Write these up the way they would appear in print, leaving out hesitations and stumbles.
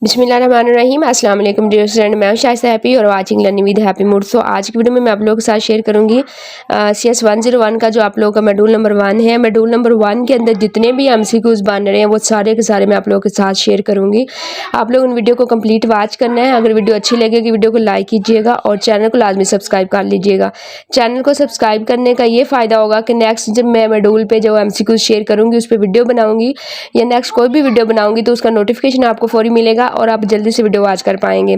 बिस्मिल्लाहिर्रहमानिर्रहीम अस्सलाम वालेकुम डियर स्टूडेंट, मैं शाइस्ता हैप्पी और watching learning with happy mood. So आज की वीडियो में मैं आप लोगों के साथ शेयर करूंगी CS 101 का जो आप लोगों का मॉड्यूल नंबर 1 है। मॉड्यूल नंबर 1 के अंदर जितने भी MCQs बन रहे हैं वो सारे के सारे मैं आप लोगों के साथ शेयर करूंगी। आप लोग इन वीडियो को कंप्लीट वॉच करना है। अगर वीडियो अच्छी लगेगी वीडियो को लाइक कीजिएगा और चैनल को लाजमी सब्सक्राइब कर लीजिएगा। चैनल को सब्सक्राइब करने का ये फ़ायदा होगा कि नेक्स्ट जब मैं मॉड्यूल पे जो MCQs शेयर करूँगी उस पर वीडियो बनाऊँगी या नेक्स्ट कोई भी वीडियो बनाऊँगी तो उसका नोटिफिकेशन आपको फौरी मिलेगा और आप जल्दी से वीडियो वॉच कर पाएंगे।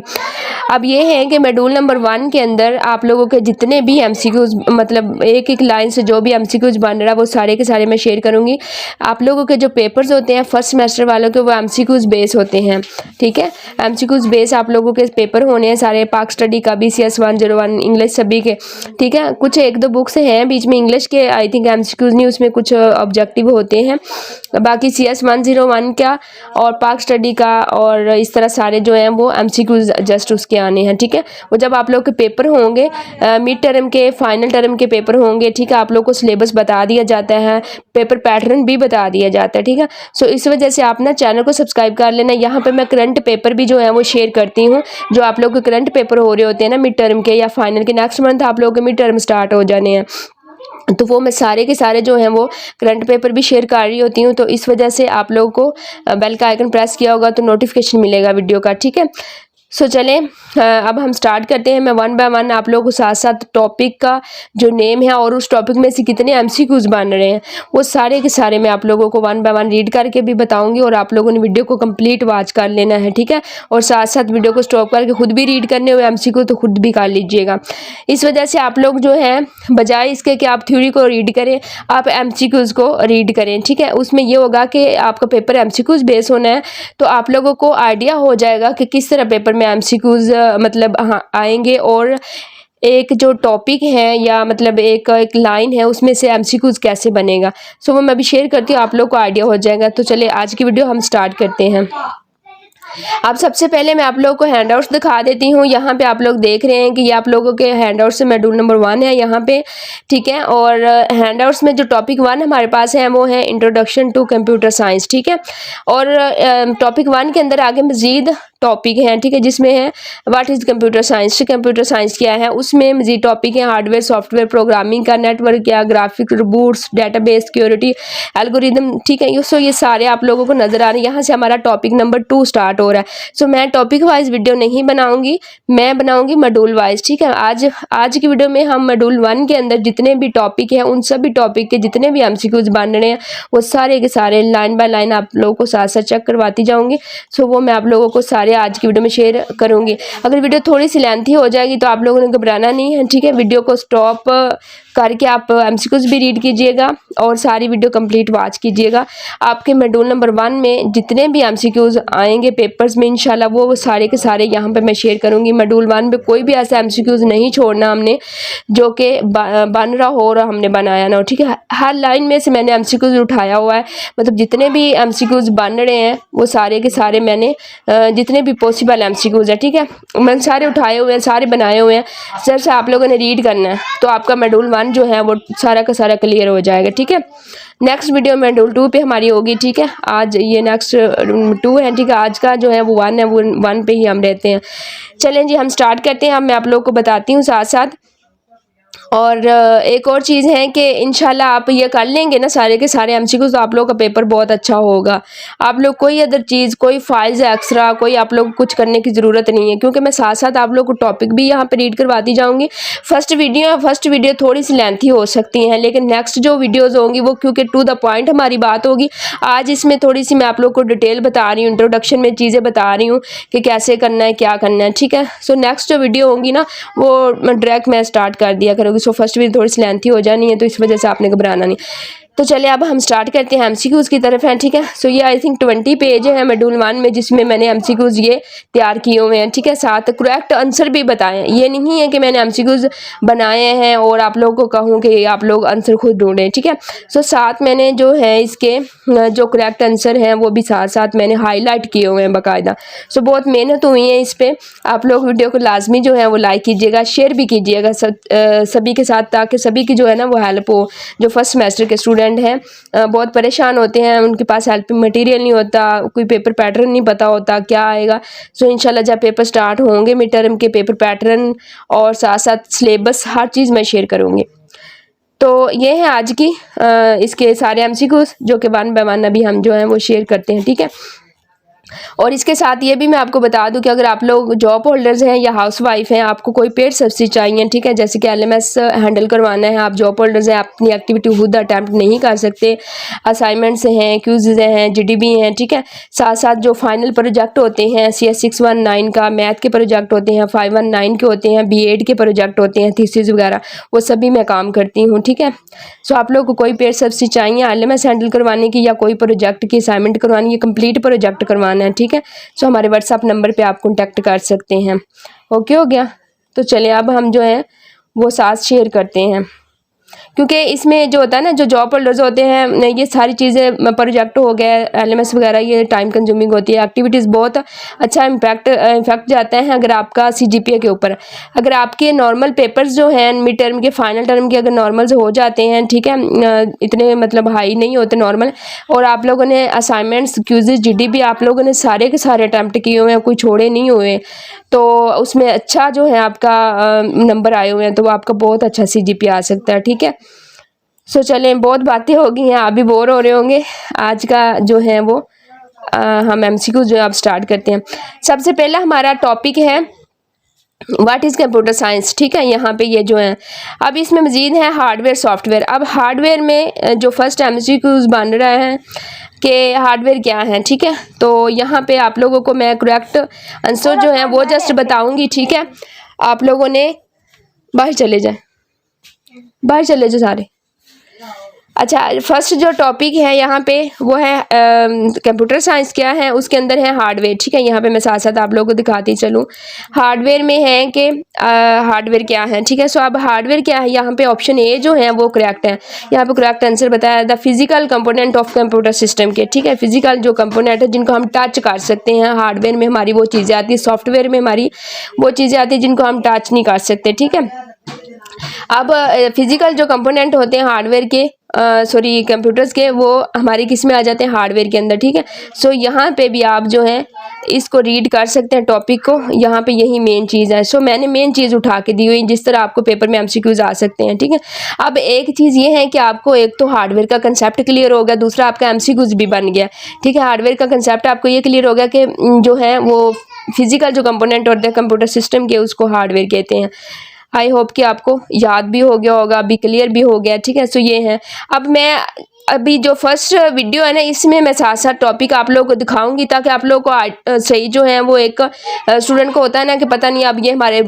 अब ये है कि मॉड्यूल नंबर 1 के अंदर आप लोगों के जितने भी MCQs मतलब एक एक लाइन से जो भी MCQs बन रहा है वो सारे के सारे मैं शेयर करूंगी। आप लोगों के जो पेपर्स होते हैं फर्स्ट सेमेस्टर वालों के वो MCQs बेस होते हैं, ठीक है। MCQs बेस आप लोगों के पेपर होने हैं सारे, पाक स्टडी का भी, CS 101 इंग्लिश सभी के, ठीक है। कुछ एक दो बुक्स हैं बीच में इंग्लिश के, आई थिंक MCQs नहीं, उसमें कुछ ऑब्जेक्टिव होते हैं। बाकी CS 101 का और पाक स्टडी का और इस तरह सारे जो हैं वो MCQs जस्ट उसके आने हैं, ठीक है। वो जब आप लोग के पेपर होंगे मिड टर्म के, फाइनल टर्म के पेपर होंगे, ठीक है, आप लोग को सिलेबस बता दिया जाता है, पेपर पैटर्न भी बता दिया जाता है, ठीक है। सो इस वजह से आप ना चैनल को सब्सक्राइब कर लेना। यहाँ पे मैं करंट पेपर भी जो है वो शेयर करती हूँ, जो आप लोग के करंट पेपर हो रहे होते हैं ना मिड टर्म के या फाइनल के, नेक्स्ट मंथ आप लोगों के मिड टर्म स्टार्ट हो जाने हैं, तो वो मैं सारे के सारे जो हैं वो करंट पेपर भी शेयर कर रही होती हूँ। तो इस वजह से आप लोगों को बेल का आइकन प्रेस किया होगा तो नोटिफिकेशन मिलेगा वीडियो का, ठीक है। सो चलें अब हम स्टार्ट करते हैं। मैं 1 बाय 1 आप लोगों को साथ साथ टॉपिक का जो नेम है और उस टॉपिक में से कितने MCQs बन रहे हैं वो सारे के सारे मैं आप लोगों को 1 बाय 1 रीड करके भी बताऊंगी और आप लोगों ने वीडियो को कंप्लीट वॉच कर लेना है, ठीक है। और साथ साथ वीडियो को स्टॉप करके खुद भी रीड करने हुए MCQ तो खुद भी कर लीजिएगा। इस वजह से आप लोग जो है बजाय इसके कि आप थ्योरी को रीड करें आप MCQs को रीड करें, ठीक है। उसमें ये होगा कि आपका पेपर MCQs बेस होना है तो आप लोगों को आइडिया हो जाएगा कि किस तरह पेपर में MCQs मतलब आएंगे और एक जो टॉपिक है या मतलब एक लाइन है उसमें से MCQs कैसे बनेगा। सो वो मैं भी शेयर करती हूँ, आप लोग को आइडिया हो जाएगा। तो चलिए आज की वीडियो हम स्टार्ट करते हैं। अब सबसे पहले मैं आप लोगों को हैंडआउट्स दिखा देती हूँ। यहाँ पे आप लोग देख रहे हैं कि ये आप लोगों के हैंडआउट्स से मॉड्यूल नंबर 1 है यहाँ पे, ठीक है। और हैंडआउट्स में जो टॉपिक 1 हमारे पास है वो है इंट्रोडक्शन टू कंप्यूटर साइंस, ठीक है। और टॉपिक 1 के अंदर आगे मजीद टॉपिक हैं, ठीक है, जिसमें है what is computer science, computer science क्या है, उसमें मजीद टॉपिक है हार्डवेयर सॉफ्टवेयर प्रोग्रामिंग का, नेटवर्क क्या, graphic routes, database security, algorithm, ठीक है। सो ये सारे आप लोगों को नजर आ रहे हैं। यहाँ से हमारा टॉपिक नंबर 2 स्टार्ट हो रहा है। सो मैं टॉपिक वाइज वीडियो नहीं बनाऊंगी, मैं बनाऊंगी मॉड्यूल वाइज, ठीक है। आज की वीडियो में हम मॉड्यूल 1 के अंदर जितने भी टॉपिक हैं उन सभी टॉपिक के जितने भी MCQs बन रहे हैं वो सारे के सारे लाइन बाय लाइन आप लोगों को साथ साथ चेक करवाती जाऊंगी। सो वो मैं आप लोगों को सारे आज की वीडियो में शेयर करूंगी। अगर वीडियो थोड़ी सी लेंथी हो जाएगी तो आप लोगों ने घबराना नहीं है, ठीक है। वीडियो को स्टॉप करके आप MCQs भी रीड कीजिएगा और सारी वीडियो कंप्लीट वॉच कीजिएगा। आपके मॉड्यूल नंबर 1 में जितने भी MCQs आएंगे पेपर्स में इंशाल्लाह वो सारे के सारे यहाँ पे मैं शेयर करूँगी। मॉड्यूल 1 में कोई भी ऐसा MCQs नहीं छोड़ना हमने जो कि बन रहा हो और हमने बनाया ना हो, ठीक है। हर लाइन में से मैंने MCQs उठाया हुआ है, मतलब जितने भी MCQs बन रहे हैं वो सारे के सारे मैंने जितने भी पॉसिबल MCQs है, ठीक है, मैंने सारे उठाए हुए हैं, सारे बनाए हुए हैं। सिर्फ आप लोगों ने रीड करना है तो आपका मॉड्यूल 1 जो है वो सारा का सारा क्लियर हो जाएगा, ठीक है। नेक्स्ट वीडियो मॉड्यूल 2 पे हमारी होगी, ठीक है। आज ये नेक्स्ट 2 है, ठीक है। आज का जो है वो 1 है, वो 1 पे ही हम रहते हैं। चलें जी हम स्टार्ट करते हैं। अब मैं आप लोग को बताती हूँ साथ साथ। और एक और चीज़ है कि इंशाल्लाह आप ये कर लेंगे ना सारे के सारे MCQs तो आप लोग का पेपर बहुत अच्छा होगा। आप लोग कोई अदर चीज़, कोई फाइल्स एक्स्ट्रा, कोई आप लोग कुछ करने की ज़रूरत नहीं है, क्योंकि मैं साथ साथ आप लोग को टॉपिक भी यहाँ पे रीड करवाती जाऊँगी। फर्स्ट वीडियो थोड़ी सी लेंथी हो सकती है, लेकिन नेक्स्ट जो वीडियोज़ होंगी वो क्योंकि टू द पॉइंट हमारी बात होगी। आज इसमें थोड़ी सी मैं आप लोग को डिटेल बता रही हूँ, इंट्रोडक्शन में चीज़ें बता रही हूँ कि कैसे करना है, क्या करना है, ठीक है। सो नेक्स्ट जो वीडियो होंगी ना वो डायरेक्ट मैं स्टार्ट कर दिया करूँगी। सो फर्स्ट वीडियो थोड़ी सी लेंथी हो जानी है तो इस वजह से आपने घबराना नहीं। तो चलिए अब हम स्टार्ट करते हैं MCQs की तरफ हैं, ठीक है। सो ये आई थिंक 20 पेज है मॉड्यूल 1 में जिसमें मैंने MCQs ये तैयार किए हुए हैं, ठीक है। साथ करेक्ट आंसर भी बताएं, ये नहीं है कि मैंने MCQs बनाए हैं और आप लोगों को कहूँ कि आप लोग आंसर खुद ढूंढें, ठीक है। सो साथ मैंने जो है इसके जो करेक्ट आंसर हैं वो भी साथ साथ मैंने हाईलाइट किए हुए हैं बाकायदा। सो बहुत मेहनत हुई है इस पर। आप लोग वीडियो को लाजमी जो है वो लाइक कीजिएगा, शेयर भी कीजिएगा सभी के साथ, ताकि सभी की जो है ना वो हेल्प हो, जो फर्स्ट सेमेस्टर के स्टूडेंट स्टूडेंट हैं बहुत परेशान होते हैं, उनके पास हेल्पिंग मटेरियल नहीं होता, कोई पेपर पैटर्न नहीं पता होता क्या आएगा। सो इंशाल्लाह जब पेपर स्टार्ट होंगे मिड टर्म के पेपर पैटर्न और साथ साथ सिलेबस हर चीज़ मैं शेयर करूँगी। तो ये है आज की इसके सारे MCQs जो कि वन बाय वन अभी हम जो हैं वो शेयर करते हैं, ठीक है। और इसके साथ ये भी मैं आपको बता दूं कि अगर आप लोग जॉब होल्डर्स हैं या हाउस वाइफ हैं, आपको कोई पेड सब्सिडी चाहिए, ठीक है, जैसे कि LMS हैंडल करवाना है, आप जॉब होल्डर्स हैं, आप अपनी एक्टिविटी खुद अटैम्प्ट नहीं कर सकते, असाइनमेंट्स हैं, क्यूज़ हैं, GDB हैं, ठीक है, साथ साथ जो फाइनल प्रोजेक्ट होते हैं CS 619 का, मैथ के प्रोजेक्ट होते हैं, 519 के होते हैं, B.Ed के प्रोजेक्ट होते हैं, थीसिस वगैरह, वो सभी मैं काम करती हूँ, ठीक है। सो आप लोग को कोई पेड सब्सिडी चाहिए LMS हैंडल करवाने की या कोई प्रोजेक्ट की असाइनमेंट करवानी है, कंप्लीट प्रोजेक्ट करवाना है, ठीक है, सो हमारे व्हाट्सएप नंबर पे आप कांटेक्ट कर सकते हैं। ओके हो गया। तो चलिए अब हम जो है वो साथ शेयर करते हैं, क्योंकि इसमें जो होता है ना, जो जॉब होल्डर्स होते हैं, ये सारी चीज़ें प्रोजेक्ट हो गए LMS वगैरह, ये टाइम कंज्यूमिंग होती है, एक्टिविटीज़ बहुत अच्छा इम्पैक्ट जाता है अगर आपका CGPA के ऊपर। अगर आपके नॉर्मल पेपर्स जो हैं मिड टर्म के, फाइनल टर्म के अगर नॉर्मल्स हो जाते हैं, ठीक है, इतने मतलब हाई नहीं होते नॉर्मल, और आप लोगों ने असाइनमेंट्स, क्यूज़ेस, GDB आप लोगों ने सारे के सारे अटैम्प्ट किए हुए हैं, कोई छोड़े नहीं हुए, तो उसमें अच्छा जो है आपका नंबर आए हुए हैं, तो वो आपका बहुत अच्छा CGPA आ सकता है, ठीक है। सो चलें, बहुत बातें हो गई हैं, आप भी बोर हो रहे होंगे। आज का जो है वो हम MCQ जो है आप स्टार्ट करते हैं। सबसे पहला हमारा टॉपिक है व्हाट इज़ कंप्यूटर साइंस, ठीक है, यहाँ पे ये जो है। अब इसमें मज़ीद है हार्डवेयर सॉफ्टवेयर। अब हार्डवेयर में जो फर्स्ट MCQ बन रहा है कि हार्डवेयर क्या है, ठीक है, तो यहाँ पे आप लोगों को मैं करेक्ट आंसर जो है वो जस्ट बताऊँगी, ठीक है। आप लोगों ने बाहर चले जाए सारे। अच्छा, फर्स्ट जो टॉपिक है यहाँ पे वो है कंप्यूटर साइंस क्या है, उसके अंदर है हार्डवेयर, ठीक है। यहाँ पे मैं साथ साथ आप लोगों को दिखाती चलूँ। हार्डवेयर में है कि हार्डवेयर क्या है, ठीक है। सो अब हार्डवेयर क्या है, यहाँ पे ऑप्शन ए जो है वो करेक्ट है। यहाँ पे करेक्ट आंसर बताया the physical component of computer system के, ठीक है, फिजिकल जो कंपोनेंट है जिनको हम टच कर सकते हैं। हार्डवेयर में हमारी वो चीज़ें आती है, सॉफ्टवेयर में हमारी वो चीज़ें आती है जिनको हम टच नहीं कर सकते, ठीक है। अब फिजिकल जो कंपोनेंट होते हैं हार्डवेयर के, सॉरी कंप्यूटर्स के, वो हमारी किस में आ जाते हैं, हार्डवेयर के अंदर, ठीक है। सो यहाँ पे भी आप जो है इसको रीड कर सकते हैं टॉपिक को, यहाँ पे यही मेन चीज़ है। सो मैंने मेन चीज़ उठा के दी हुई, जिस तरह आपको पेपर में MCQs आ सकते हैं, ठीक है। अब एक चीज़ ये है कि आपको एक तो हार्डवेयर का कंसेप्ट क्लियर हो गया, दूसरा आपका MCQs भी बन गया, ठीक है। हार्डवेयर का कंसेप्ट आपको ये क्लियर हो गया कि जो है वो फिजिकल जो कंपोनेंट होते हैं कंप्यूटर सिस्टम के, उसको हार्डवेयर कहते हैं। आई होप कि आपको याद भी हो गया होगा, अभी क्लियर भी हो गया, ठीक है। सो ये है। अब मैं अभी जो फर्स्ट वीडियो है ना, इसमें मैं साथ साथ टॉपिक आप लोगों को दिखाऊंगी, ताकि आप लोगों को सही जो है वो एक स्टूडेंट को होता है ना कि पता नहीं अब ये हमारे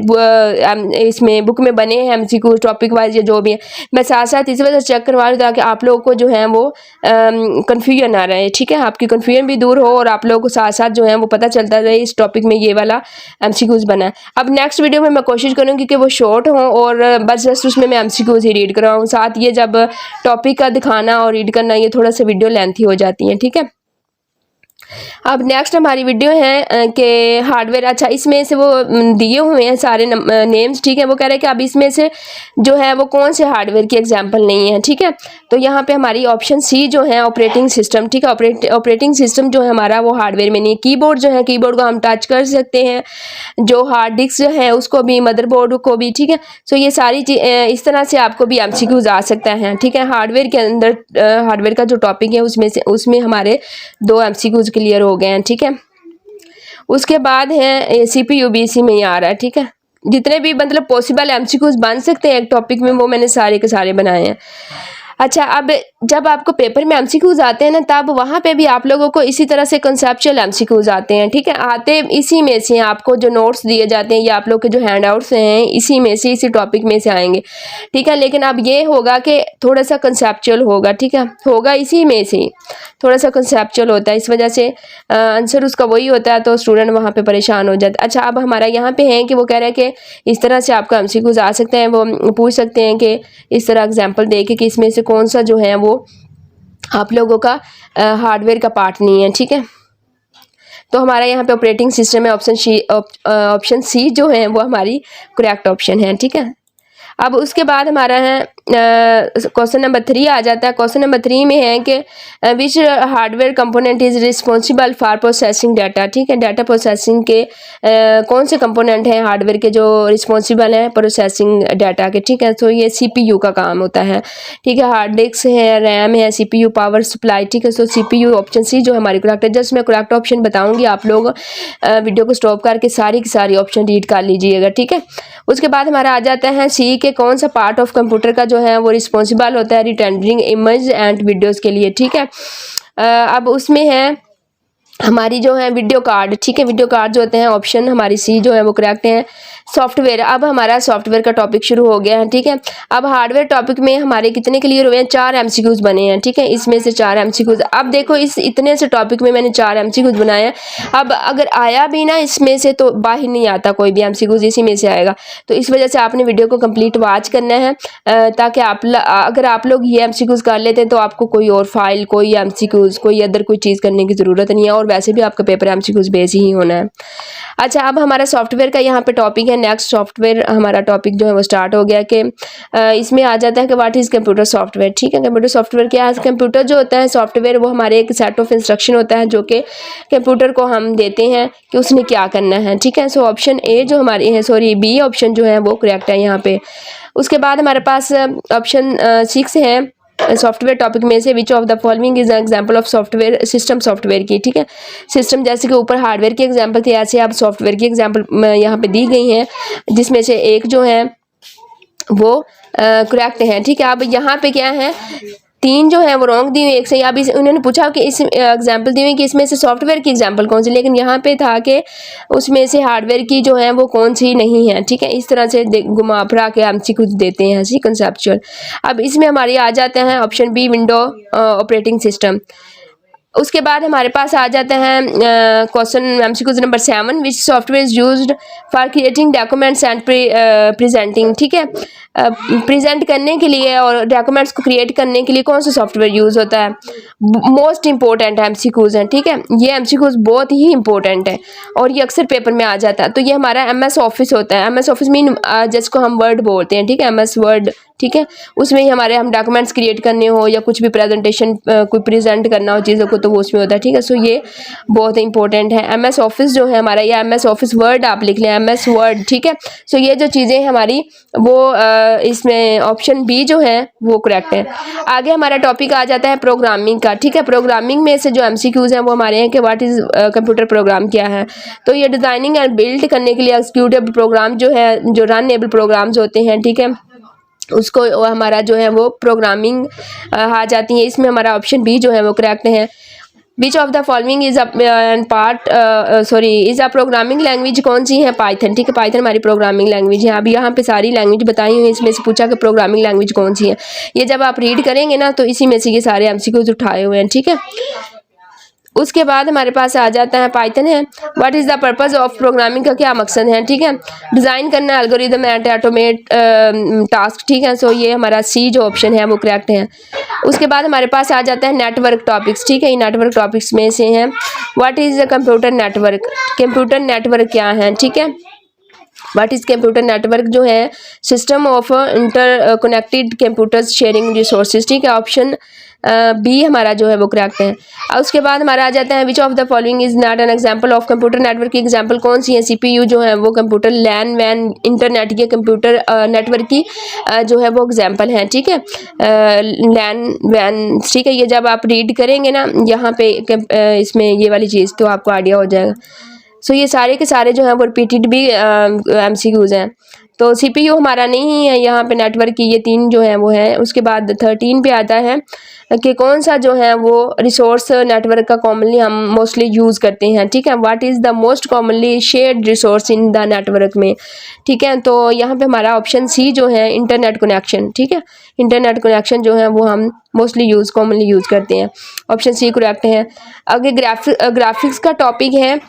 इसमें बुक में बने हैं MCQ टॉपिक वाइज या जो भी है, मैं साथ साथ इस वजह से चेक करवा रही हूँ ताकि आप लोगों को जो है वो कन्फ्यूजन ना रहे, ठीक है, आपकी कन्फ्यूजन भी दूर हो और आप लोगों को साथ साथ जो है वो पता चलता रहे इस टॉपिक में ये वाला MCQs बना है। अब नेक्स्ट वीडियो में मैं कोशिश करूँगी कि वो शॉर्ट हों और बस जस्ट उसमें मैं MCQs ही रीड कराऊँ, साथ ये जब टॉपिक का दिखाना और रीड करना ये थोड़ा सा वीडियो लेंथी हो जाती है, ठीक है। अब नेक्स्ट हमारी वीडियो है कि हार्डवेयर। अच्छा, इसमें से वो दिए हुए हैं सारे नेम्स, ठीक है। वो कह रहे हैं कि अब इसमें से जो है वो कौन से हार्डवेयर की एग्जांपल नहीं है, ठीक है। तो यहाँ पे हमारी ऑप्शन सी जो है ऑपरेटिंग सिस्टम, ठीक है। ऑपरेटिंग सिस्टम जो है हमारा वो हार्डवेयर में नहीं है। कीबोर्ड जो है, कीबोर्ड को हम टच कर सकते हैं, जो हार्ड डिस्क जो है उसको भी, मदरबोर्ड को भी, ठीक है। सो ये सारी इस तरह से आपको भी MCQs आ सकता है, ठीक है। हार्डवेयर के अंदर हार्डवेयर का जो टॉपिक है उसमें हमारे 2 MCQs क्लियर हो गए हैं, ठीक है। उसके बाद है CPU भी इसी में ही आ रहा है, ठीक है। जितने भी मतलब पॉसिबल MCQs बन सकते हैं एक टॉपिक में, वो मैंने सारे के सारे बनाए हैं। अच्छा, अब जब आपको पेपर में MCQs आते हैं ना, तब वहाँ पे भी आप लोगों को इसी तरह से कंसेप्चुअल MCQs आते हैं, ठीक है। आते इसी में से, आपको जो नोट्स दिए जाते हैं या आप लोग के जो हैंडआउट्स हैं इसी में से, इसी टॉपिक में से आएंगे, ठीक है। लेकिन अब ये होगा कि थोड़ा सा कंसेप्चुअल होगा, ठीक है, होगा इसी में से, थोड़ा सा कंसेप्चुअल होता है, इस वजह से आंसर उसका वही होता है, तो स्टूडेंट वहाँ पे परेशान हो जाता है। अच्छा, अब हमारा यहाँ पे है कि वो कह रहे हैं कि इस तरह से आपका MCQs आ सकते हैं, वो पूछ सकते हैं कि इस तरह एग्जाम्पल दे के कि इसमें से कौन सा जो है वो आप लोगों का हार्डवेयर का पार्ट नहीं है, ठीक है। तो हमारा यहाँ पे ऑपरेटिंग सिस्टम है, ऑप्शन सी जो है वो हमारी करेक्ट ऑप्शन है, ठीक है। अब उसके बाद हमारा है क्वेश्चन नंबर 3 आ जाता है। क्वेश्चन नंबर 3 में है कि which hardware component is responsible for processing data. ठीक है, डाटा प्रोसेसिंग के कौन से कंपोनेंट हैं हार्डवेयर के जो रिस्पॉन्सिबल हैं प्रोसेसिंग डाटा के। ठीक है, तो ये CPU का काम होता है। ठीक है, हार्ड डिस्क है, रैम है, CPU, पावर सप्लाई। ठीक है, सो CPU ऑप्शन सी जो हमारी करेक्ट है। जस्ट मैं करेक्ट ऑप्शन बताऊंगी, आप लोग वीडियो को स्टॉप करके सारी की सारी ऑप्शन रीड कर लीजिएगा। ठीक है, उसके बाद हमारा आ जाता है सी के कौन सा पार्ट ऑफ कंप्यूटर का जो है वो रिस्पॉन्सिबल होता है रिटेंडरिंग इमेज एंड वीडियोस के लिए। ठीक है, अब उसमें है हमारी जो है वीडियो कार्ड। ठीक है, वीडियो कार्ड जो होते हैं ऑप्शन हमारी सी जो है वो करेक्ट है। सॉफ्टवेयर, अब हमारा सॉफ्टवेयर का टॉपिक शुरू हो गया है। ठीक है, अब हार्डवेयर टॉपिक में हमारे कितने क्लियर हुए हैं, 4 MCQs बने हैं। ठीक है, इसमें से 4 MCQs। अब देखो इस इतने से टॉपिक में मैंने 4 MCQs बनाए हैं। अब अगर आया भी ना इसमें से तो बाहर नहीं आता, कोई भी MCQs इसी में से आएगा। तो इस वजह से आपने वीडियो को कंप्लीट वॉच करना है ताकि अगर आप लोग ये MCQs कर लेते हैं तो आपको कोई और फाइल, कोई MCQs, कोई अदर कोई चीज़ करने की ज़रूरत नहीं है, और वैसे भी आपका पेपर MCQs बेस ही होना है। अच्छा, अब हमारा सॉफ्टवेयर का यहाँ पे टॉपिक है। नेक्स्ट सॉफ्टवेयर हमारा टॉपिक जो है वो स्टार्ट हो गया कि इसमें आ जाता है कि व्हाट इज़ कंप्यूटर सॉफ्टवेयर। ठीक है, कंप्यूटर सॉफ्टवेयर क्या है। कंप्यूटर जो होता है सॉफ्टवेयर वो हमारे एक सेट ऑफ इंस्ट्रक्शन होता है जो कि कंप्यूटर को हम देते हैं कि उसने क्या करना है। ठीक है, सो ऑप्शन ए जो हमारी है, सॉरी बी ऑप्शन जो है वो करेक्ट है यहाँ पे। उसके बाद हमारे पास ऑप्शन 6 है सॉफ्टवेयर टॉपिक में से विच of the following is example of software system software की। ठीक है, सिस्टम जैसे कि ऊपर हार्डवेयर की एग्जांपल थी, ऐसे अब सॉफ्टवेयर की एग्जांपल यहाँ पे दी गई हैं, जिसमें से एक जो है वो करेक्ट है। ठीक है, अब यहाँ पे क्या है, 3 जो है वो रॉन्ग दी हुई, एक सही। अब उन्होंने पूछा कि इस एग्जाम्पल दी हुई कि इसमें से सॉफ्टवेयर की एग्जाम्पल कौन सी, लेकिन यहाँ पे था कि उसमें से हार्डवेयर की जो है वो कौन सी नहीं है। ठीक है, इस तरह से घुमा फिरा के हमसे कुछ देते हैं ऐसी कंसेप्चुअल। अब इसमें हमारी आ जाते हैं option B window operating system. उसके बाद हमारे पास आ जाता है question MCQ number 7 which software is used for creating documents and presenting. ठीक है, प्रेजेंट करने के लिए और डॉक्यूमेंट्स को क्रिएट करने के लिए कौन सा सॉफ्टवेयर यूज़ होता है। मोस्ट इंपॉर्टेंट MCQs हैं। ठीक है, ये MCQs बहुत ही इंपॉर्टेंट है और ये अक्सर पेपर में आ जाता है। तो ये हमारा MS ऑफिस होता है। MS ऑफिस मीन जिसको हम वर्ड बोलते हैं। ठीक है, MS वर्ड। ठीक है, उसमें ही हमारे हम डॉक्यूमेंट्स क्रिएट करने हो या कुछ भी प्रेजेंटेशन कोई प्रेजेंट करना हो चीज़ों को, तो वो उसमें होता है। ठीक है, सो ये बहुत इंपॉर्टेंट है। MS ऑफिस जो है हमारा, या MS ऑफिस वर्ड आप लिख लें, MS वर्ड। ठीक है, सो ये जो चीज़ें हमारी वो इसमें ऑप्शन बी जो है वो करेक्ट है। आगे हमारा टॉपिक आ जाता है प्रोग्रामिंग का। ठीक है, प्रोग्रामिंग में से जो MCQs हैं वो हमारे हैं कि व्हाट इज़ कंप्यूटर प्रोग्राम क्या है। तो ये डिज़ाइनिंग एंड बिल्ड करने के लिए एग्जीक्यूटेबल प्रोग्राम जो है, जो रनएबल प्रोग्राम्स होते हैं। ठीक है, उसको हमारा जो है वो प्रोग्रामिंग आ जाती है। इसमें हमारा ऑप्शन बी जो है वो करेक्ट है। Which of the following is is a programming language, कौन सी है, पाइथन। ठीक है, पाइथन हमारी प्रोग्रामिंग लैंग्वेज है। अभी यहाँ पे सारी लैंग्वेज बताई हुई है, इसमें से पूछा कि प्रोग्रामिंग लैंग्वेज कौन सी है। ये जब आप रीड करेंगे ना तो इसी में से ये सारे MCQs उठाए हुए हैं। ठीक है, उसके बाद हमारे पास आ जाता है पाइथन है। What is the purpose of programming का क्या मकसद है। ठीक है, डिज़ाइन करना एल्गोरिदम एंड ऑटोमेट टास्क। ठीक है, सो ये हमारा सी जो ऑप्शन है वो करेक्ट है। उसके बाद हमारे पास आ जाता है नेटवर्क टॉपिक्स। ठीक है, ये नेटवर्क टॉपिक्स में से हैं what is the computer network. Computer network क्या है। ठीक है, व्हाट इज़ कंप्यूटर नेटवर्क जो है system of inter connected computers sharing resources. ठीक है, ऑप्शन बी हमारा जो है वो करेक्ट है। और उसके बाद हमारा आ जाता है which of the following is not an example of computer network की एग्जांपल कौन सी है। CPU जो है वो कंप्यूटर लैन वैन इंटरनेट के कंप्यूटर नेटवर्क की जो है वो एग्जांपल है। ठीक है, लैन वैन। ठीक है, ये जब आप रीड करेंगे ना यहाँ पे इसमें ये वाली चीज़ तो आपको आइडिया हो जाएगा। सो ये सारे के सारे जो हैं वो रिपीटेड भी MCQs हैं। तो CPU हमारा नहीं है यहाँ पे नेटवर्क की, ये 3 जो हैं वो हैं। उसके बाद 13 पे आता है कि कौन सा जो है वो रिसोर्स नेटवर्क का कॉमनली हम मोस्टली यूज़ करते हैं। ठीक है, what is the most commonly shared resource in the network में। ठीक है, तो यहाँ पे हमारा ऑप्शन सी जो है इंटरनेट कनेक्शन। ठीक है, इंटरनेट कनेक्शन जो है वो हम मोस्टली कॉमनली यूज़ करते हैं। ऑप्शन सी करेक्ट है। आगे ग्राफिक्स का टॉपिक है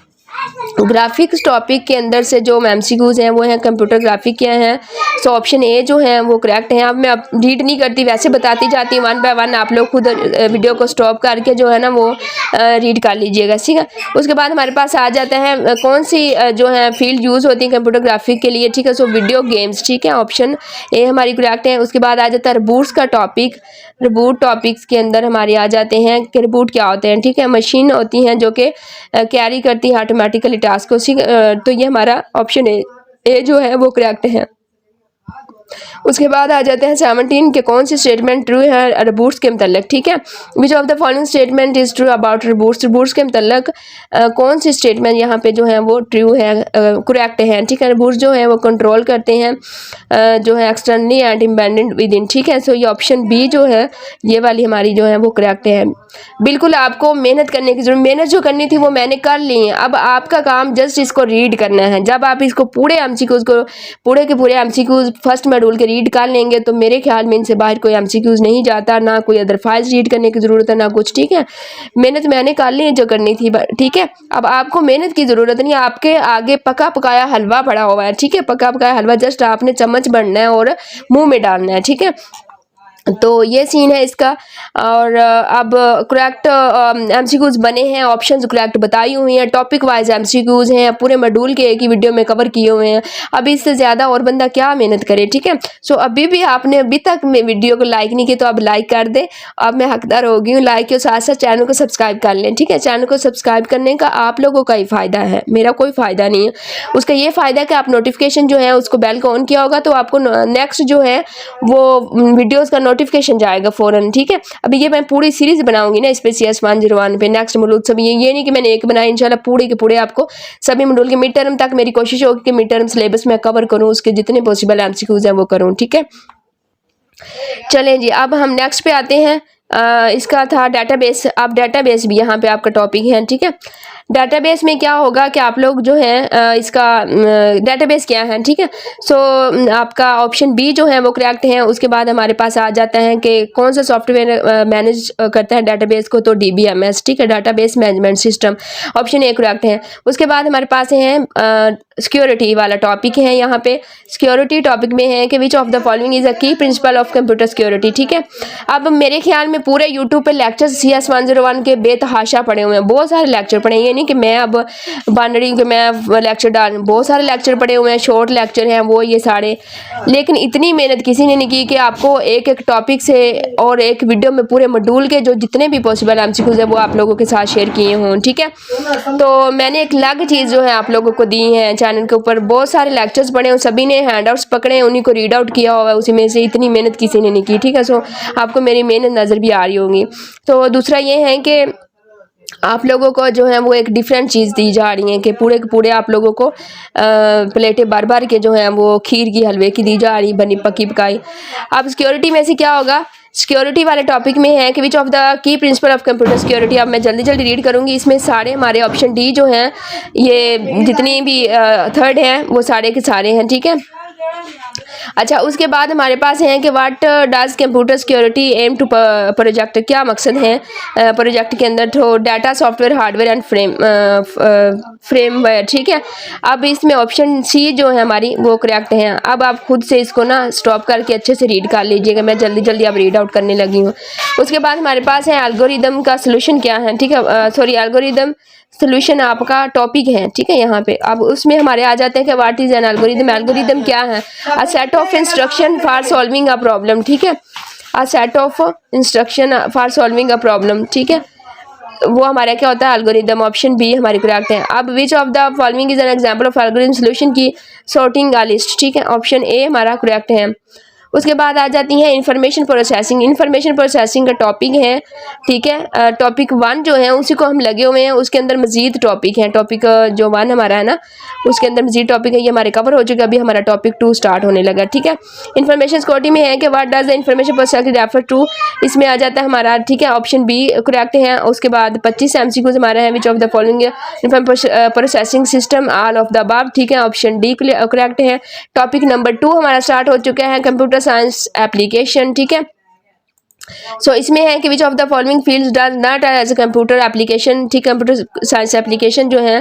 ग्राफिक्स टॉपिक के अंदर से जो एमसीक्यूज हैं वो हैं कंप्यूटर ग्राफिक क्या हैं। सो ऑप्शन ए जो है वो करेक्ट है। अब मैं अब रीड नहीं करती, वैसे बताती जाती हूँ वन बाय वन, आप लोग खुद वीडियो को स्टॉप करके जो है ना वो रीड कर लीजिएगा, ठीक है। उसके बाद हमारे पास आ जाता है कौन सी जो है फील्ड यूज़ होती है कंप्यूटर ग्राफिक के लिए, ठीक है। सो वीडियो गेम्स, ठीक है, ऑप्शन ए हमारी करेक्ट है। उसके बाद आ जाता है रिबूट्स का टॉपिक। रिबूट टॉपिक्स के अंदर हमारे आ जाते हैं कि रिबूट क्या होते हैं, ठीक है। मशीन होती हैं जो कि कैरी करती है ऑटोमेटिकली टास्क को, तो ये हमारा ऑप्शन ए जो है वो करेक्ट है। उसके बाद आ जाते हैं 17 के कौन सी स्टेटमेंट ट्रू है रिबूट्स के मतलब, ठीक है। Which of the following statement is true about reboots. Reboots के मतलब कौन सी स्टेटमेंट यहाँ पे जो है वो ट्रू है, करेक्ट है, ठीक है। रिबूट्स जो है वो कंट्रोल करते हैं जो है externally and independent with in, ठीक है। सो ये ऑप्शन बी जो है ये वाली हमारी जो है वो करेक्ट है। बिल्कुल आपको मेहनत करने की जरूरत, मेहनत जो करनी थी वो मैंने कर ली है। अब आपका काम जस्ट इसको रीड करना है। जब आप इसको पूरे एमसीक्यूज को पूरे के पूरे एमसीक्यूज फर्स्ट मॉड्यूल के रीड कर लेंगे तो मेरे ख्याल में इनसे बाहर कोई एमसीक्यूज नहीं जाता, ना कोई अदर फाइल्स रीड करने की ज़रूरत है ना कुछ, ठीक है। मेहनत मैंने कर ली है जो करनी थी, ठीक है। अब आपको मेहनत की ज़रूरत नहीं, आपके आगे पका पकाया हलवा पड़ा हुआ है, ठीक है। पका पकाया हलवा जस्ट आपने चम्मच बढ़ना है और मुँह में डालना है, ठीक है। तो ये सीन है इसका। और अब करेक्ट एमसीक्यूज बने हैं, ऑप्शंस करेक्ट बताई हुई हैं, टॉपिक वाइज एमसीक्यूज हैं, पूरे मॉड्यूल के एक ही वीडियो में कवर किए हुए हैं। अभी इससे ज़्यादा और बंदा क्या मेहनत करे, ठीक है। सो अभी भी आपने अभी तक वीडियो को लाइक नहीं किया तो आप लाइक कर दें। अब मैं हकदार हो गई हूँ लाइक के साथ साथ चैनल को सब्सक्राइब कर लें, ठीक है। चैनल को सब्सक्राइब करने का आप लोगों का ही फ़ायदा है, मेरा कोई फ़ायदा नहीं है। उसका ये फ़ायदा है कि आप नोटिफिकेशन जो है उसको बेल को ऑन किया होगा तो आपको नेक्स्ट जो है वो वीडियोज़ का नोटिफिकेशन जाएगा फ़ौरन, ठीक है। अभी ये मैं पूरी सीरीज बनाऊंगी ना इस पे CS 101 पे नेक्स्ट मॉड्यूल सभी, ये नहीं कि मैंने एक बनाया, इंशाल्लाह पूरे के पूरे आपको सभी मॉड्यूल के मिड टर्म तक मेरी कोशिश होगी कि मिड टर्म सिलेबस में कवर करूँ, उसके जितने पॉसिबल एमसीक्यूज हैं वो करूँ, ठीक है। चलें जी, अब हम नेक्स्ट पे आते हैं। इसका था डेटाबेस। अब डेटाबेस भी यहाँ पे आपका टॉपिक है, ठीक है। डेटाबेस में क्या होगा कि आप लोग जो है इसका डेटाबेस क्या है, ठीक है। सो आपका ऑप्शन बी जो है वो करेक्ट है। उसके बाद हमारे पास आ जाता है कि कौन सा सॉफ्टवेयर मैनेज करता है डेटाबेस को, तो DBMS, ठीक है, database management system, option A correct है। उसके बाद हमारे पास है सिक्योरिटी वाला टॉपिक है। यहाँ पे सिक्योरिटी टॉपिक में है कि which of the following is a की प्रिंसिपल ऑफ कंप्यूटर सिक्योरिटी, ठीक है। अब मेरे ख्याल में पूरे यूट्यूब पे लेक्चर्स CS 101 के बेतहाशा पड़े हुए हैं, बहुत सारे लेक्चर पड़े हैं। ये नहीं कि मैं अब बन रही हूँ कि मैं लेक्चर डाल, बहुत सारे लेक्चर पड़े हुए हैं, शॉर्ट लेक्चर हैं वो ये सारे। लेकिन इतनी मेहनत किसी ने नहीं की कि आपको एक एक टॉपिक से और एक वीडियो में पूरे मॉड्यूल के जो जितने भी पॉसिबल एमसीक्यूज है वो आप लोगों के साथ शेयर किए हों, ठीक है। तो मैंने एक अलग चीज़ जो है आप लोगों को दी है चैनल के ऊपर, बहुत सारे लेक्चर्स पढ़े हैं, सभी ने हैंडआउट्स पकड़े हैं, उन्हीं को रीड आउट किया हुआ है, उसी में से इतनी मेहनत किसी ने नहीं की, ठीक है। सो आपको मेरी मेहनत नज़र भी आ रही होगी। तो दूसरा ये है कि आप लोगों को जो है वो एक डिफरेंट चीज़ दी जा रही है कि पूरे के पूरे आप लोगों को प्लेटें बार बार के जो है वो खीर की हलवे की दी जा रही, बनी पकी पकाई। अब सिक्योरिटी में से क्या होगा, सिक्योरिटी वाले टॉपिक में है कि which of the key principle of computer security. अब मैं जल्दी जल्दी रीड करूंगी, इसमें सारे हमारे ऑप्शन डी जो हैं ये जितनी भी थर्ड हैं वो सारे के सारे हैं, ठीक है। अच्छा, उसके बाद हमारे पास है कि what does computer security aim to project, क्या मकसद है प्रोजेक्ट के अंदर, तो data software hardware and firmware, ठीक है। अब इसमें ऑप्शन सी जो है हमारी वो करेक्ट है। अब आप खुद से इसको ना स्टॉप करके अच्छे से रीड कर लीजिएगा, मैं जल्दी जल्दी अब रीड आउट करने लगी हूँ। उसके बाद हमारे पास है एल्गोरिदम का सोल्यूशन क्या है, ठीक है, सॉरी एल्गोरिदम सोल्यूशन आपका टॉपिक है, ठीक है। यहाँ पे अब उसमें हमारे आ जाते हैं कि what is an algorithm. Algorithm क्या है, a set of instruction for solving a problem, ठीक है, a set of instruction for solving a problem, ठीक है। वो हमारा क्या होता है एल्गोरिदम, ऑप्शन बी हमारी करेक्ट है। अब विच of the following is an example of algorithm solution की सॉर्टिंग अ लिस्ट, ठीक है, ऑप्शन ए हमारा करेक्ट है। उसके बाद आ जाती है इंफॉर्मेशन प्रोसेसिंग। इंफॉर्मेशन प्रोसेसिंग का टॉपिक है, ठीक है। टॉपिक 1 जो है उसी को हम लगे हुए हैं, उसके अंदर मजीद टॉपिक है। टॉपिक जो 1 हमारा है ना उसके अंदर मजीद टॉपिक है, ये हमारे कवर हो चुका, अभी हमारा टॉपिक 2 स्टार्ट होने लगा, ठीक है। इंफॉर्मेशन सिक्योरिटी में है कि what does the information processing refer to, इसमें आ जाता है हमारा, ठीक है, ऑप्शन बी करेक्ट है। उसके बाद 25 MCQs हमारा है, which of the following information processing system all of the above, ठीक है, ऑप्शन डी करेक्ट है। टॉपिक नंबर 2 हमारा स्टार्ट हो चुका है, कंप्यूटर साइंस एप्लीकेशन, ठीक है। इसमें है कि which of the following fields does not as a computer application, ठीक, कंप्यूटर साइंस एप्लीकेशन जो है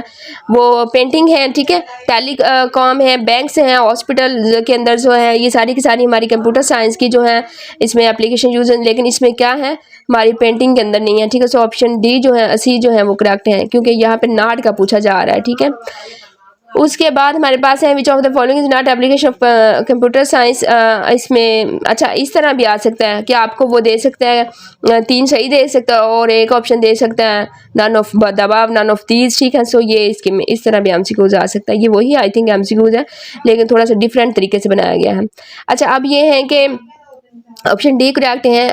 वो पेंटिंग है, ठीक है, टेली कॉम है, बैंक्स हैं, हॉस्पिटल के अंदर जो है, ये सारी की सारी हमारी कंप्यूटर साइंस की जो है इसमें एप्लीकेशन यूज है, लेकिन इसमें क्या है हमारी पेंटिंग के अंदर नहीं है, ठीक है। ऑप्शन डी जो है, सी जो है वो करेक्ट है, क्योंकि यहाँ पे नॉट का पूछा जा रहा है, ठीक है। उसके बाद हमारे पास है which of the following is not application of computer science. इसमें अच्छा इस तरह भी आ सकता है कि आपको वो दे सकता है, तीन सही दे सकता है और एक ऑप्शन दे सकता है नन ऑफ दबाव, नन ऑफ दीज, ठीक है। ये इसके में इस तरह भी एमसीक्यूज आ सकता है। ये वही आई थिंक एमसीक्यूज है, लेकिन थोड़ा सा डिफरेंट तरीके से बनाया गया है। अच्छा अब ये है कि ऑप्शन डी करेक्ट है।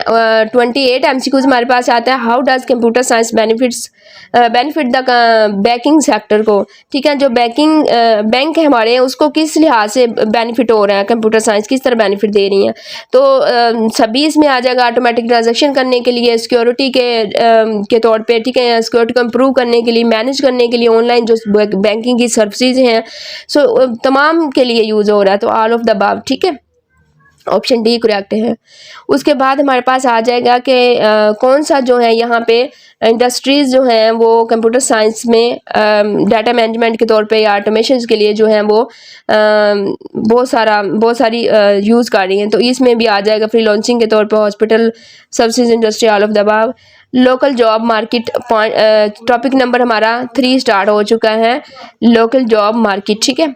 28 एमसीक्यूज हमारे पास आता है, how does computer science benefit the banking sector को, ठीक है। जो बैंक है हमारे उसको किस लिहाज से बेनिफिट हो रहा है, कंप्यूटर साइंस किस तरह बेनिफिट दे रही है, तो सभी इसमें आ जाएगा। ऑटोमेटिक ट्रांजेक्शन करने के लिए, सिक्योरिटी के तौर पे, ठीक है, सिक्योरिटी को इम्प्रूव करने के लिए, मैनेज करने के लिए, ऑनलाइन जो बैंकिंग की सर्विसेज हैं, तमाम के लिए यूज़ हो रहा है, तो ऑल ऑफ द अबव, ठीक है, ऑप्शन डी करेक्ट है। उसके बाद हमारे पास आ जाएगा कि कौन सा जो है यहाँ पे इंडस्ट्रीज़ जो हैं वो कंप्यूटर साइंस में डाटा मैनेजमेंट के तौर पे या ऑटोमेशन के लिए जो हैं वो बहुत सारी यूज़ कर रही हैं, तो इसमें भी आ जाएगा फ्री लॉन्चिंग के तौर पे hospital, services industry, all of the above. Local job market topic number हमारा 3 स्टार्ट हो चुका है, लोकल जॉब मार्केट, ठीक है।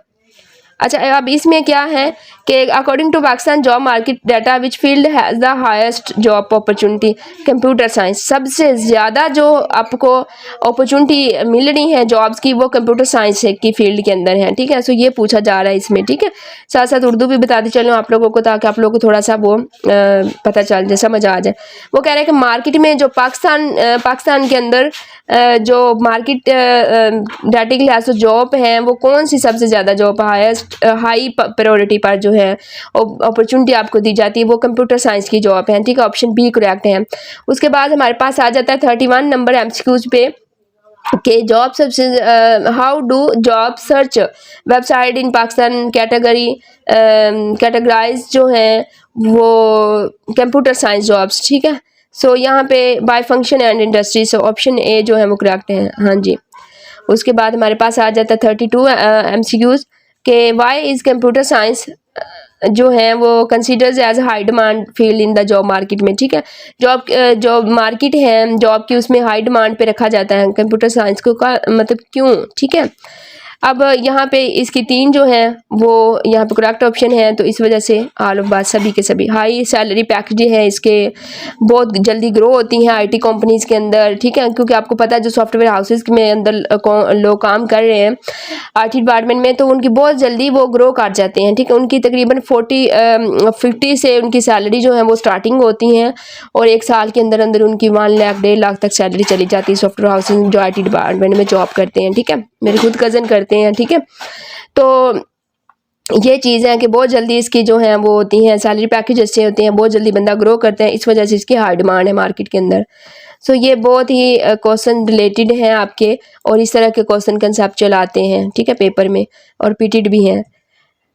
अच्छा अब इसमें क्या है कि according to Pakistan job market data which field has the highest job opportunity, computer science, सबसे ज़्यादा जो आपको अपॉर्चुनिटी मिल रही है जॉब्स की वो कंप्यूटर साइंस की फील्ड के अंदर है, ठीक है। ये पूछा जा रहा है इसमें, ठीक है। साथ साथ उर्दू भी बताते चलो आप लोगों को, ताकि आप लोगों को थोड़ा सा वो पता चल जाए, समझ आ जाए। वो कह रहे हैं कि मार्केट में जो पाकिस्तान के अंदर जो मार्केट डाटा के लिहाज से जॉब है वो कौन सी सबसे ज़्यादा जॉब हाई प्रायोरिटी पर जो है अपॉर्चुनिटी आपको दी जाती है, वो कंप्यूटर साइंस की जॉब है, ठीक है। ऑप्शन बी करेक्ट है। उसके बाद हमारे पास आ जाता है 31 नंबर एमसीक्यूज पे कि जॉब सबसे how do job search website in Pakistan categorise जो हैं वो कंप्यूटर साइंस जॉब्स, ठीक है। यहाँ पे by function and industry, option A जो है वो करेक्ट है, हाँ जी। उसके बाद हमारे पास आ जाता है 32 एमसीक्यूज के वाई इज़ कंप्यूटर साइंस जो है वो considers as high demand field in the job market में, ठीक है। जॉब मार्केट है जॉब की, उसमें हाई डिमांड पे रखा जाता है कंप्यूटर साइंस को, का मतलब क्यों, ठीक है। अब यहाँ पे इसकी 3 जो है वो यहाँ पे करेक्ट ऑप्शन है, तो इस वजह से ऑल ऑफ बात सभी के सभी हाई सैलरी पैकेज है इसके, बहुत जल्दी ग्रो होती हैं आईटी कंपनीज़ के अंदर, ठीक है। क्योंकि आपको पता है जो सॉफ्टवेयर हाउसेस में अंदर लोग काम कर रहे हैं आईटी डिपार्टमेंट में, तो उनकी बहुत जल्दी वो ग्रो कर जाते हैं, ठीक है। उनकी तकरीबन 50 से उनकी सैलरी जो है वो स्टार्टिंग होती हैं, और 1 साल के अंदर अंदर उनकी 1 लाख 1.5 लाख तक सैलरी चली जाती है सॉफ्टवेयर हाउसेस जो आईटी डिपार्टमेंट में जॉब करते हैं, ठीक है। मेरे खुद कज़न करते हैं, ठीक है। तो ये चीज़ है कि बहुत जल्दी इसकी जो है वो होती हैं सैलरी पैकेज अच्छे होते हैं, बहुत जल्दी बंदा ग्रो करते हैं, इस वजह से इसकी हाई डिमांड है मार्केट के अंदर। ये बहुत ही क्वेश्चन रिलेटेड हैं आपके, और इस तरह के क्वेश्चन कंसेप्चुअल आते हैं, ठीक है, पेपर में, और पीटेड भी हैं।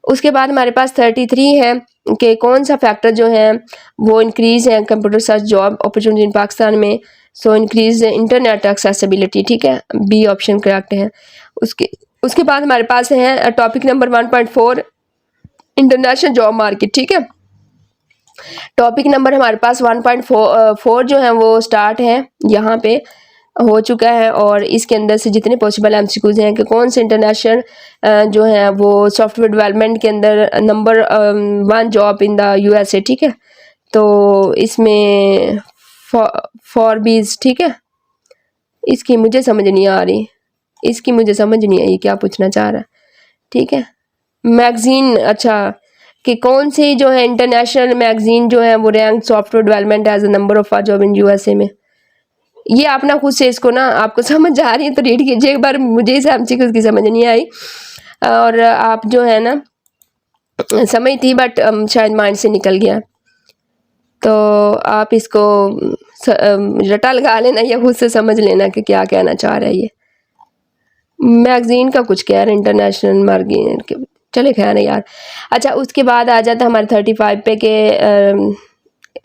उसके बाद हमारे पास 33 है कि कौन सा फैक्टर जो है वो इंक्रीज़ है computer science job opportunity in Pakistan में, इंक्रीज इंटरनेट एक्सेसिबिलिटी, ठीक है, बी ऑप्शन करेक्ट है। उसके बाद हमारे पास है topic number 1.4 international job market, ठीक है। टॉपिक नंबर हमारे पास 1.4 जो है वो स्टार्ट है यहाँ पे हो चुका है, और इसके अंदर से जितने पॉसिबल एमसीक्यूज हैं कि कौन से इंटरनेशनल जो है वो सॉफ्टवेयर डेवलपमेंट के अंदर number 1 job in the USA, ठीक है। तो इसमें फॉरबीज, ठीक है, इसकी मुझे समझ नहीं आ रही, इसकी मुझे समझ नहीं आई क्या पूछना चाह रहा है, ठीक है। मैगजीन, अच्छा कि कौन सी जो है इंटरनेशनल मैगजीन जो है वो rank software development as a number of job in USA में, ये आप ना खुद से इसको ना आपको समझ आ रही है तो रीड कीजिए एक बार, मुझे इस एमसीक्यू उसकी समझ नहीं आई, और आप जो है ना समझ थी बट शायद माइंड से निकल गया, तो आप इसको रटा लगा लेना या खुद से समझ लेना कि क्या कहना चाह रहा है ये। मैगजीन का कुछ कह रहे इंटरनेशनल मैगजीन के, चले खैर है यार। अच्छा उसके बाद आ जाता है हमारे 35 पे के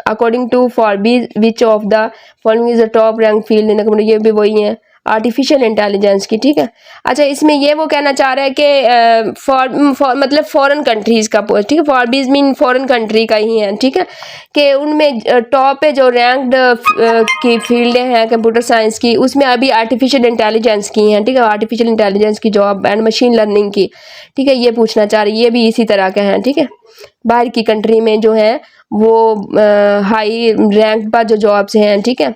according to for B which of the following is the top rank field in the, ये भी वही है आर्टिफिशियल इंटेलिजेंस की, ठीक है। अच्छा, इसमें ये वो कहना चाह रहा है कि मतलब फॉरेन कंट्रीज़ का पोस्ट, ठीक है, फॉरबीज मीन फॉरेन कंट्री का ही है, ठीक है, कि उनमें टॉप पे जो रैंक्ड की फील्डें हैं कंप्यूटर साइंस की, उसमें अभी आर्टिफिशियल इंटेलिजेंस की हैं, ठीक है, आर्टिफिशियल इंटेलिजेंस की जॉब एंड मशीन लर्निंग की, ठीक है, ये पूछना चाह रही है, ये भी इसी तरह के हैं, ठीक है। बाहर की कंट्री में जो है वो हाई रैंक पर जो जॉब्स हैं, ठीक है,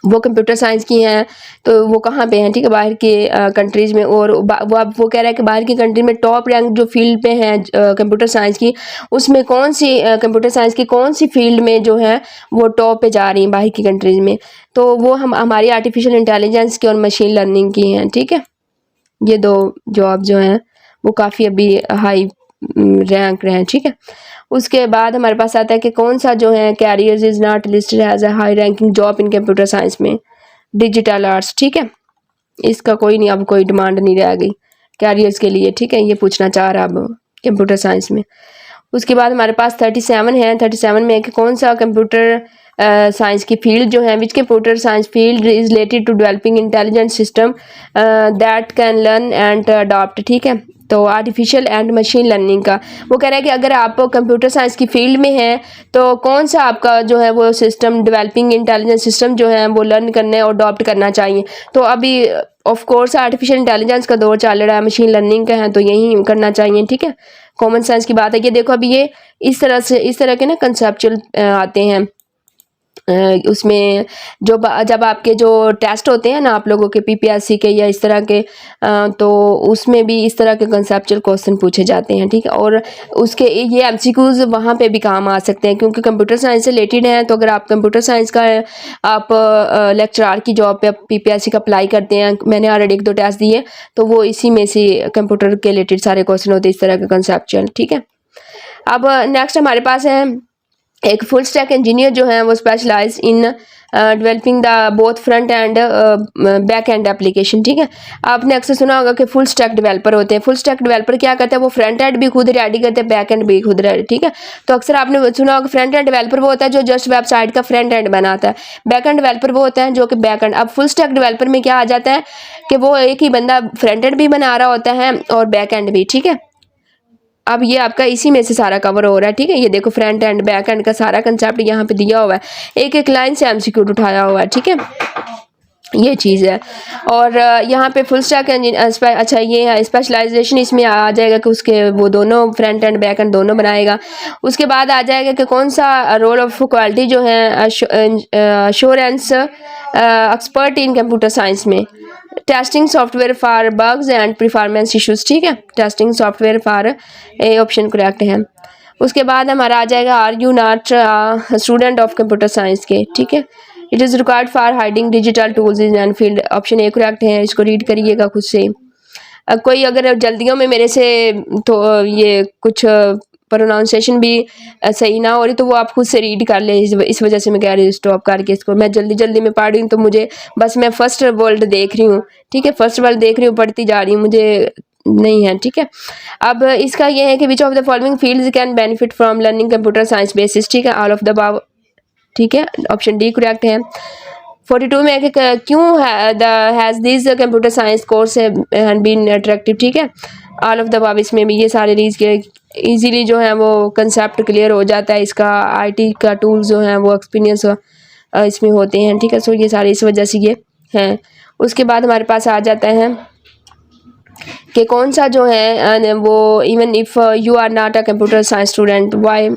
वो कंप्यूटर साइंस की हैं, तो वो कहाँ पे हैं, ठीक है, बाहर के कंट्रीज़ में। और वो कह रहा है कि बाहर की कंट्री में टॉप रैंक जो फील्ड पे हैं कंप्यूटर साइंस की, उसमें कौन सी कंप्यूटर साइंस की कौन सी फील्ड में जो है वो टॉप पे जा रही हैं बाहर की कंट्रीज़ में, तो वो हमारी आर्टिफिशियल इंटेलिजेंस की और मशीन लर्निंग की हैं, ठीक है। ये दो जॉब जो हैं वो काफ़ी अभी हाई रैंक रहे हैं, ठीक है। उसके बाद हमारे पास आता है कि कौन सा जो है careers is not listed as a high ranking job in computer science में, डिजिटल आर्ट्स, ठीक है, इसका कोई नहीं, अब कोई डिमांड नहीं रह गई कैरियर्स के लिए, ठीक है, ये पूछना चाह रहा अब कंप्यूटर साइंस में। उसके बाद हमारे पास 37 है, 37 में कि कौन सा कंप्यूटर साइंस की फील्ड जो है, which computer science field is related to developing intelligent system that can learn and adopt, ठीक है, तो आर्टिफिशियल एंड मशीन लर्निंग का वो कह रहा है कि अगर आप कंप्यूटर साइंस की फील्ड में हैं तो कौन सा आपका जो है वो सिस्टम डेवलपिंग इंटेलिजेंस सिस्टम जो है वो लर्न करने और अडॉप्ट करना चाहिए। तो अभी ऑफ कोर्स आर्टिफिशियल इंटेलिजेंस का दौर चल रहा है, मशीन लर्निंग का है, तो यही करना चाहिए, ठीक है। कॉमन सेंस की बात है कि देखो अभी ये इस तरह के ना कंसेप्चुअल आते हैं उसमें जब आपके जो टेस्ट होते हैं ना आप लोगों के पीपीएससी के या इस तरह के तो उसमें भी इस तरह के कंसेप्चुअल क्वेश्चन पूछे जाते हैं, ठीक है। और उसके ये एमसीक्यूज वहाँ पे भी काम आ सकते हैं क्योंकि कंप्यूटर साइंस से रिलेटेड हैं। तो अगर आप कंप्यूटर साइंस का आप लेक्चरार की जॉब पे पीपीएससी का अप्लाई करते हैं, मैंने ऑलरेडी 1-2 टेस्ट दिए, तो वो इसी में से कंप्यूटर के रिलेटेड सारे क्वेश्चन होते हैं इस तरह के कंसेप्चुअल, ठीक है। अब नेक्स्ट हमारे पास है एक फुल स्टैक इंजीनियर जो है वो specialise in developing the both front end back end application, ठीक है। आपने अक्सर सुना होगा कि फुल स्टैक डेवलपर होते हैं। फुल स्टैक डेवलपर क्या करते हैं, वो फ्रंट एंड भी खुद रेडी करते हैं, बैक एंड भी खुद रेडी, ठीक है। तो अक्सर आपने सुना होगा फ्रंट एंड डेवलपर वो होता है जो जस्ट वेबसाइट का फ्रंट एंड बनाता है, बैक एंड डेवलपर वो होता है जो कि बैक एंड। अब फुल स्टैक डेवलपर में क्या आ जाता है कि वो एक ही बंदा फ्रंट एंड भी बना रहा होता है और बैक एंड भी, ठीक है। अब ये आपका इसी में से सारा कवर हो रहा है, ठीक है। ये देखो फ्रंट एंड बैक एंड का सारा कंसेप्ट यहाँ पे दिया हुआ है, एक एक लाइन से एमसीक्यू उठाया हुआ है, ठीक है, ये चीज़ है। और यहाँ पे फुल स्टैक अच्छा ये स्पेशलाइजेशन इसमें आ जाएगा कि उसके वो दोनों फ्रंट एंड बैक एंड दोनों बनाएगा। उसके बाद आ जाएगा कि कौन सा रोल ऑफ क्वालिटी जो है assurance expert in computer science में, testing software for bugs and performance issues, ठीक है, testing software for A option correct है। उसके बाद हमारा आ जाएगा are you not student of computer science के, ठीक है, it is required for hiding digital tools in and field, option A correct है, इसको रीड करिएगा खुद से। कोई अगर जल्दियों में मेरे से तो ये कुछ प्रोनाउंसिएशन भी सही ना हो रही तो वो आप खुद से रीड कर ले, इस वजह से मैं कह रही हूँ स्टॉप करके इसको, मैं जल्दी में पढ़ रही हूँ तो मुझे बस मैं फर्स्ट वर्ल्ड देख रही हूँ, ठीक है, फर्स्ट वर्ल्ड देख रही हूँ, पढ़ती जा रही हूँ, मुझे नहीं है, ठीक है। अब इसका ये है कि which of the following fields can benefit from learning computer science basis, ठीक है, ऑल ऑफ द अबव, ठीक है, ऑप्शन डी करेक्ट है। 42 में है कि क्यों has this computer science course have been attractive, ठीक है, ऑल ऑफ द अबव, इसमें भी ये सारे रीज के इजीली जो है वो कंसेप्ट क्लियर हो जाता है, इसका आईटी का टूल्स जो हैं वो एक्सपीरियंस इसमें होते हैं, ठीक है। सो ये सारे इस वजह से ये हैं। उसके बाद हमारे पास आ जाता है कि कौन सा जो है वो even if you are not a computer science student why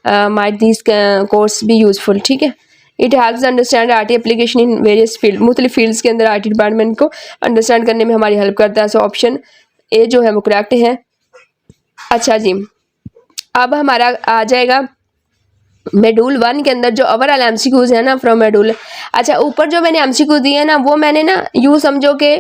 might this course be useful, ठीक है, it helps understand IT application in various field, मुख्तलिफ फील्ड्स के अंदर आईटी डिपार्टमेंट को अंडरस्टैंड करने में हमारी हेल्प करता है। सो ऑप्शन ए जो है वो करेक्ट है। अच्छा जी, अब हमारा आ जाएगा मेडूल 1 के अंदर जो ओवरऑल एमसीक्यूज है ना फ्रॉम मेडूल। अच्छा, ऊपर जो मैंने एमसीक्यूज दिए हैं ना वो मैंने ना यूँ समझो कि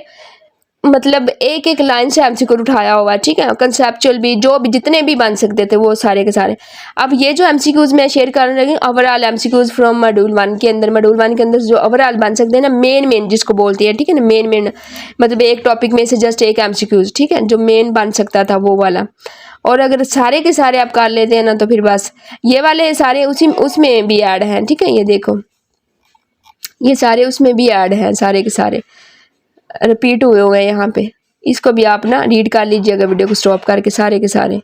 मतलब एक एक लाइन से एमसीक्यू उठाया हुआ है, ठीक है, कंसेप्चुअल भी, जो भी जितने भी बन सकते थे वो सारे के सारे। अब ये जो एमसीक्यूज मैं शेयर कर रही हूँ ओवरऑल एमसीक्यूज फ्रॉम मॉड्यूल 1 के अंदर, मॉड्यूल 1 के अंदर जो ओवरऑल बन सकते हैं ना, मेन जिसको बोलती है, ठीक है ना, मेन मतलब एक टॉपिक में से जस्ट एक एमसीक्यूज, ठीक है, जो मेन बन सकता था वो वाला। और अगर सारे के सारे आप कर लेते हैं ना तो फिर बस ये वाले सारे उसी उसमें भी ऐड हैं, ठीक है, ये देखो ये सारे उसमें भी ऐड हैं, सारे के सारे रिपीट हुए हैं यहाँ पे। इसको भी आप ना रीड कर लीजिएगा वीडियो को स्टॉप करके, सारे के सारे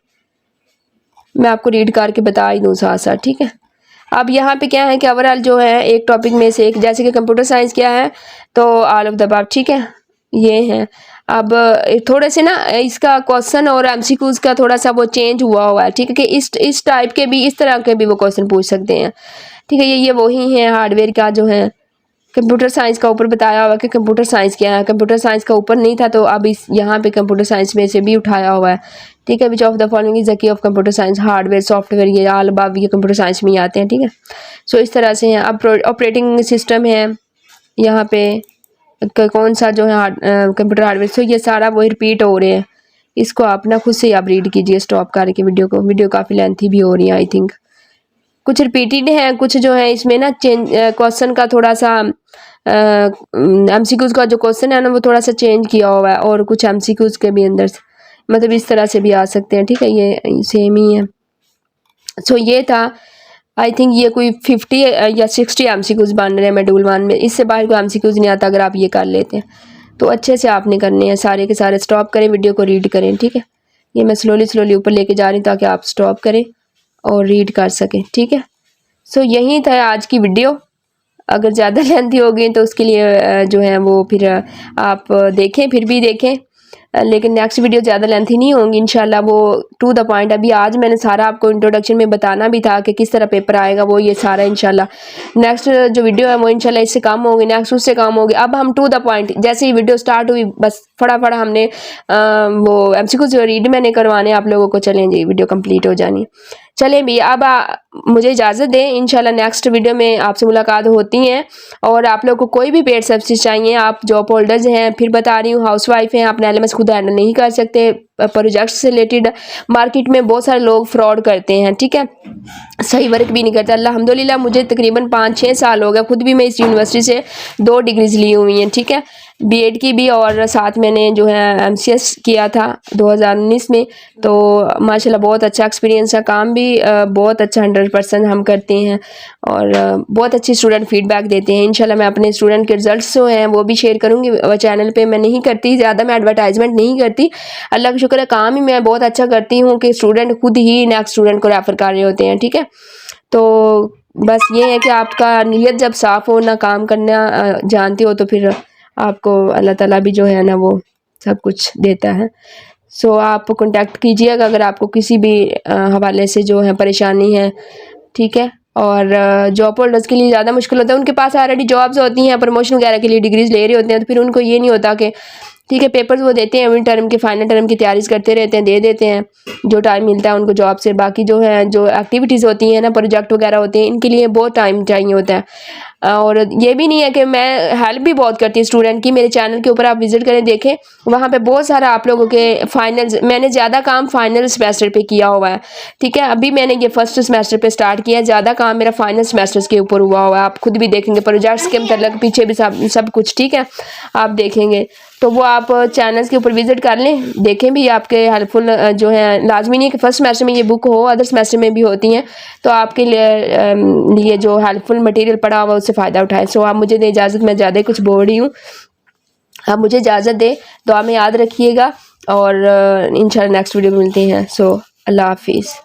मैं आपको रीड करके बता ही दूँ साथ साथ, ठीक है। अब यहाँ पे क्या है कि ओवरऑल जो है एक टॉपिक में से एक, जैसे कि कंप्यूटर साइंस क्या है तो ऑल ऑफ द अबव, ठीक है, ये है। अब थोड़े से ना इसका क्वेश्चन और एमसीक्यूज का थोड़ा सा वो चेंज हुआ है, ठीक है, कि इस टाइप के भी, इस तरह के भी वो क्वेश्चन पूछ सकते हैं, ठीक है। ये वही है हार्डवेयर का जो है कंप्यूटर साइंस का ऊपर बताया हुआ कि कंप्यूटर साइंस क्या है, कंप्यूटर साइंस का ऊपर नहीं था तो अब इस यहाँ पे कंप्यूटर साइंस में से भी उठाया हुआ है, ठीक है। Which of the following is the key of computer science, hardware software ये ऑल अबव ये कंप्यूटर साइंस में ही आते हैं, ठीक है। सो इस तरह से हैं। अब ऑपरेटिंग सिस्टम है यहाँ पे कौन सा जो है कंप्यूटर हार्डवेयर, सो ये सारा वो रिपीट हो रहे हैं। इसको आप ना खुद से आप रीड कीजिए स्टॉप करके वीडियो को, वीडियो काफ़ी लेंथी भी हो रही है आई थिंक। कुछ रिपीटेड है, कुछ जो है इसमें ना चेंज क्वेश्चन का थोड़ा सा एमसीक्यूज का जो क्वेश्चन है ना वो थोड़ा सा चेंज किया हुआ है, और कुछ एमसीक्यूज के भी अंदर से मतलब इस तरह से भी आ सकते हैं, ठीक है, ये सेम ही है। सो ये था आई थिंक ये कोई 50 या 60 एमसीक्यूज बन रहे हैं मॉड्यूल 1 में, इससे बाहर कोई एमसीक्यूज नहीं आता अगर आप ये कर लेते हैं तो। अच्छे से आपने करने हैं सारे के सारे, स्टॉप करें वीडियो को रीड करें, ठीक है। ये मैं स्लोली ऊपर लेके जा रही हूँ ताकि आप स्टॉप करें और रीड कर सकें, ठीक है। सो यही था आज की वीडियो। अगर ज़्यादा लेंथी हो गई तो उसके लिए जो है वो फिर आप देखें, फिर भी देखें, लेकिन नेक्स्ट वीडियो ज़्यादा लेंथी नहीं होंगी इंशाल्लाह, वो टू द पॉइंट। अभी आज मैंने सारा आपको इंट्रोडक्शन में बताना भी था कि किस तरह पेपर आएगा, वो ये सारा इंशाल्लाह नेक्स्ट जो वीडियो है वो इंशाल्लाह इससे कम होगी, नेक्स्ट उससे कम होगी। अब हम टू द पॉइंट, जैसे ही वीडियो स्टार्ट हुई बस फटाफट हमने वो एमसीक्यू जो रीड मैंने करवाने आप लोगों को, चलें जी वीडियो कंप्लीट हो जानी। चलें भी अब मुझे इजाज़त दें, इंशाल्लाह नेक्स्ट वीडियो में आपसे मुलाकात होती है। और आप लोग को कोई भी पेड सर्विस चाहिए, आप जॉब होल्डर्स हैं, फिर बता रही हूँ हाउसवाइफ हैं, अपने एलएमएस खुद हैंडल नहीं कर सकते, प्रोजेक्ट से रिलेटेड मार्केट में बहुत सारे लोग फ्रॉड करते हैं, ठीक है, सही वर्क भी नहीं करता। अल्हम्दुलिल्लाह मुझे तकरीबन 5-6 साल हो गए, खुद भी मैं इस यूनिवर्सिटी से 2 डिग्रीज ली हुई हैं, ठीक है, बीएड की भी, और साथ मैंने जो है एमसीएस किया था 2019 में। तो माशाल्लाह बहुत अच्छा एक्सपीरियंस है, काम भी बहुत अच्छा 100% हम करते हैं, और बहुत अच्छी स्टूडेंट फीडबैक देते हैं। इंशाल्लाह मैं अपने स्टूडेंट के रिजल्ट्स जो हैं वो भी शेयर करूँगी चैनल पे। मैं नहीं करती ज़्यादा, मैं एडवर्टाइजमेंट नहीं करती, अल्लाह का शुक्र है काम ही मैं बहुत अच्छा करती हूँ कि स्टूडेंट खुद ही नेक्स्ट स्टूडेंट को रेफ़र कर रहे होते हैं, ठीक है। तो बस ये है कि आपका नीयत जब साफ़ हो ना, काम करना जानते हो, तो फिर आपको अल्लाह ताला भी जो है ना वो सब कुछ देता है। सो आप कॉन्टैक्ट कीजिएगा अगर आपको किसी भी हवाले से जो है परेशानी है, ठीक है। और जॉब होल्डर्स के लिए ज़्यादा मुश्किल होता है, उनके पास ऑलरेडी जॉब्स होती हैं, प्रमोशन वगैरह के लिए डिग्रीज ले रहे होते हैं, तो फिर उनको ये नहीं होता कि ठीक है पेपर्स वो देते हैं, विन टर्म के फाइनल टर्म की तैयारी करते रहते हैं, दे देते हैं जो टाइम मिलता है उनको जॉब से। बाकी जो है जो एक्टिविटीज़ होती हैं ना, प्रोजेक्ट वगैरह होते हैं, इनके लिए बहुत टाइम चाहिए होता है। और ये भी नहीं है कि मैं हेल्प भी बहुत करती हूँ स्टूडेंट की, मेरे चैनल के ऊपर आप विजिट करें, देखें, वहाँ पे बहुत सारा आप लोगों के फाइनल्स, मैंने ज़्यादा काम फाइनल सेमेस्टर पे किया हुआ है, ठीक है। अभी मैंने ये फर्स्ट सेमेस्टर पे स्टार्ट किया, ज़्यादा काम मेरा फाइनल सेमेस्टर्स के ऊपर हुआ हुआ है। आप खुद भी देखेंगे प्रोजेक्ट्स के मतलब पीछे भी सब कुछ, ठीक है, आप देखेंगे तो वो आप चैनल्स के ऊपर विजिट कर लें, देखें भी, आपके हेल्पफुल जो है। लाजमी नहीं है कि फर्स्ट सेमेस्टर में ये बुक हो, अदर सेमेस्टर में भी होती हैं, तो आपके लिए जो हेल्पफुल मटेरियल पड़ा हुआ उससे फ़ायदा उठाएं। सो आप मुझे दें इजाज़त, मैं ज़्यादा कुछ बोल रही हूँ, आप मुझे इजाज़त दें, दुआ में याद रखिएगा, और इंशाल्लाह नेक्स्ट वीडियो में मिलते हैं। सो अल्लाह हाफिज़।